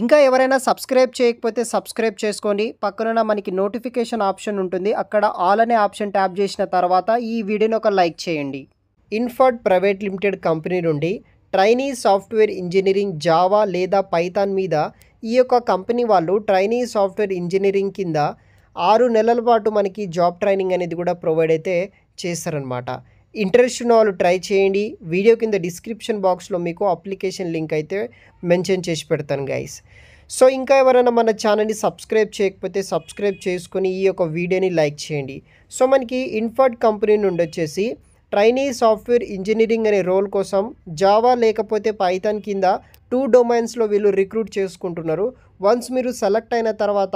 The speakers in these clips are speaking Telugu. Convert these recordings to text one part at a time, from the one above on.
ఇంకా ఎవరైనా సబ్స్క్రైబ్ చేయకపోతే సబ్స్క్రైబ్ చేసుకోండి. పక్కనున్న మనకి నోటిఫికేషన్ ఆప్షన్ ఉంటుంది. అక్కడ ఆల్ అనే ఆప్షన్ ట్యాప్ చేసిన తర్వాత ఈ వీడియోని ఒక లైక్ చేయండి. ఇన్ఫర్డ్ ప్రైవేట్ లిమిటెడ్ కంపెనీ నుండి ట్రైనీ సాఫ్ట్వేర్ ఇంజనీరింగ్ జావా లేదా పైథాన్ మీద ఈ యొక్క కంపెనీ వాళ్ళు ట్రైనీ సాఫ్ట్వేర్ ఇంజనీరింగ్ కింద 6 నెలల పాటు మనకి జాబ్ ట్రైనింగ్ అనేది కూడా ప్రొవైడ్ అయితే చేస్తారనమాట. ఇంట్రెస్ట్ ఉన్న వాళ్ళు ట్రై చేయండి. వీడియో కింద డిస్క్రిప్షన్ బాక్స్లో మీకు అప్లికేషన్ లింక్ అయితే మెన్షన్ చేసి పెడతాను గైస్. సో ఇంకా ఎవరైనా మన ఛానల్ని సబ్స్క్రైబ్ చేయకపోతే సబ్స్క్రైబ్ చేసుకొని ఈ యొక్క వీడియోని లైక్ చేయండి. సో మనకి ఇన్ఫర్డ్ కంపెనీ నుండి వచ్చేసి ట్రైనీ సాఫ్ట్వేర్ ఇంజనీరింగ్ అనే రోల్ కోసం జావా లేకపోతే పైథాన్ కింద 2 డొమైన్స్లో వీళ్ళు రిక్రూట్ చేసుకుంటున్నారు. వన్స్ మీరు సెలెక్ట్ అయిన తర్వాత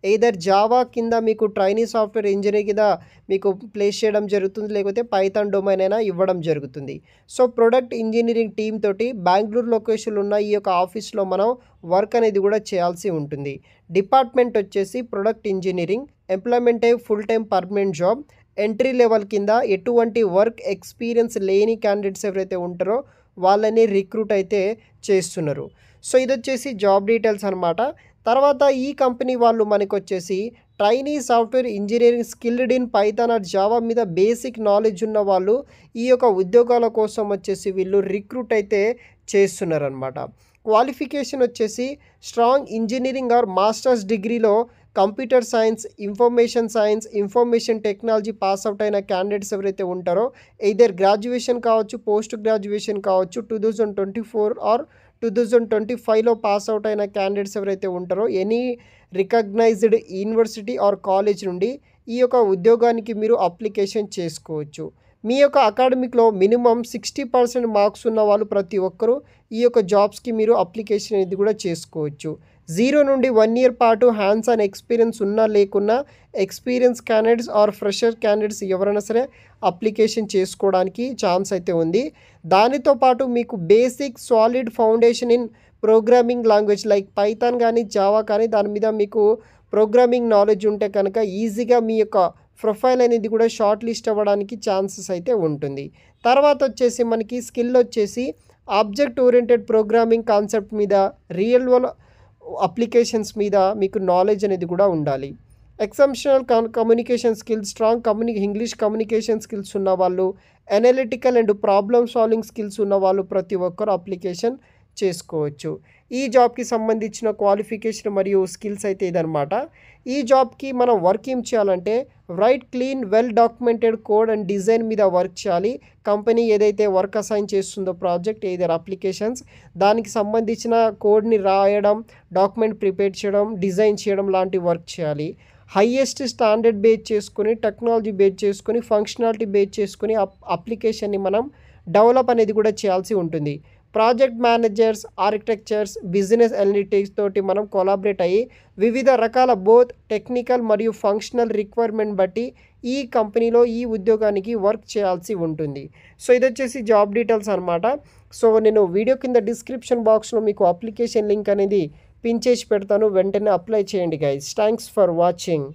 ఎయిదర్ జావా కింద మీకు ట్రైనీ సాఫ్ట్వేర్ ఇంజనీర్ కింద మీకు ప్లేస్ చేయడం జరుగుతుంది, లేకపోతే పైథాన్ డొమైన్ అయినా ఇవ్వడం జరుగుతుంది. సో ప్రొడక్ట్ ఇంజనీరింగ్ టీమ్ తోటి బెంగళూరు లొకేషన్లో ఉన్న ఈ యొక్క ఆఫీస్లో మనం వర్క్ అనేది కూడా చేయాల్సి ఉంటుంది. డిపార్ట్మెంట్ వచ్చేసి product engineering, employment full time permanent job. Entry level కింద ఎటువంటి వర్క్ ఎక్స్పీరియన్స్ లేని క్యాండిడేట్స్ ఎవరైతే ఉంటారో వాళ్ళని రిక్రూట్ అయితే చేస్తున్నారు. సో ఇది వచ్చేసి జాబ్ డీటెయిల్స్ అనమాట. తర్వాత ఈ కంపెనీ వాళ్ళు మనకు వచ్చేసి trainee software engineering skilled in Python or Java మీద బేసిక్ నాలెడ్జ్ ఉన్న వాళ్ళు ఈ యొక్క ఉద్యోగాల కోసం వచ్చేసి వీళ్ళు రిక్రూట్ అయితే చేస్తున్నారనమాట. క్వాలిఫికేషన్ వచ్చేసి స్ట్రాంగ్ ఇంజనీరింగ్ ఆర్ మాస్టర్స్ డిగ్రీలో computer science, information technology pass out అయిన క్యాండిడేట్స్ ఎవరైతే ఉంటారో ఎయిదర్ గ్రాడ్యుయేషన్ కావచ్చు, పోస్ట్ గ్రాడ్యుయేషన్ కావచ్చు, 2024 ఆర్ 2025లో పాస్ అవుట్ అయిన క్యాండిడేట్స్ ఎవరైతే ఉంటారో any recognised university or college నుండి ఈ యొక్క ఉద్యోగానికి మీరు అప్లికేషన్ చేసుకోవచ్చు. మీ యొక్క అకాడమిక్లో మినిమం 60% మార్క్స్ ఉన్న వాళ్ళు ప్రతి ఒక్కరూ ఈ యొక్క జాబ్స్కి మీరు అప్లికేషన్ అనేది కూడా చేసుకోవచ్చు. 0 నుండి 1 ఇయర్ పాటు హ్యాండ్స్ ఆన్ ఎక్స్పీరియన్స్ ఉన్నా లేకున్నా experience candidates or fresher candidates ఎవరైనా సరే అప్లికేషన్ చేసుకోవడానికి ఛాన్స్ అయితే ఉంది. దానితో పాటు మీకు basic solid foundation in programming language like Python కానీ జావా కానీ దాని మీద మీకు ప్రోగ్రామింగ్ నాలెడ్జ్ ఉంటే కనుక ఈజీగా మీ యొక్క ప్రొఫైల్ అనేది కూడా షార్ట్ లిస్ట్ అవ్వడానికి ఛాన్సెస్ అయితే ఉంటుంది. తర్వాత వచ్చేసి మనకి స్కిల్ వచ్చేసి ఆబ్జెక్ట్ ఓరియంటెడ్ ప్రోగ్రామింగ్ కాన్సెప్ట్ మీద, రియల్ వరల్డ్ అప్లికేషన్స్ మీద మీకు నాలెడ్జ్ అనేది కూడా ఉండాలి. Exceptional communication skills, strong English communication skills ఉన్న వాళ్ళు, analytical and problem solving skills ఉన్న వాళ్ళు ప్రతి ఒక్కరు అప్లికేషన్ చేసుకోవచ్చు. ఈ జాబ్కి సంబంధించిన క్వాలిఫికేషన్ మరియు స్కిల్స్ అయితే ఇదనమాట. ఈ జాబ్కి మనం వర్క్ ఏం చేయాలంటే right clean well documented code and design మీద వర్క్ చేయాలి. కంపెనీ ఏదైతే వర్క్ అసైన్ చేస్తుందో ప్రాజెక్ట్ ఏదైతే అప్లికేషన్స్ దానికి సంబంధించిన కోడ్ని రాయడం, డాక్యుమెంట్ ప్రిపేర్ చేయడం, డిజైన్ చేయడం లాంటి వర్క్ చేయాలి. హైయెస్ట్ స్టాండర్డ్ బేస్ చేసుకొని, టెక్నాలజీ బేస్ చేసుకొని, ఫంక్షనాలిటీ బేస్ చేసుకొని అప్లికేషన్ని మనం డెవలప్ అనేది కూడా చేయాల్సి ఉంటుంది. Project managers, architectures, business analytics తోటి మనం కొలాబరేట్ అయ్యి వివిధ రకాల బోత్ టెక్నికల్ మరియు ఫంక్షనల్ రిక్వైర్మెంట్ బట్టి ఈ కంపెనీలో ఈ ఉద్యోగానికి వర్క్ చేయాల్సి ఉంటుంది. సో ఇది వచ్చేసి జాబ్ డీటెయిల్స్ అనమాట. సో నేను వీడియో కింద డిస్క్రిప్షన్ బాక్స్లో మీకు అప్లికేషన్ లింక్ అనేది పిన్ చేసి పెడతాను, వెంటనే అప్లై చేయండి గైస్. Thanks for watching.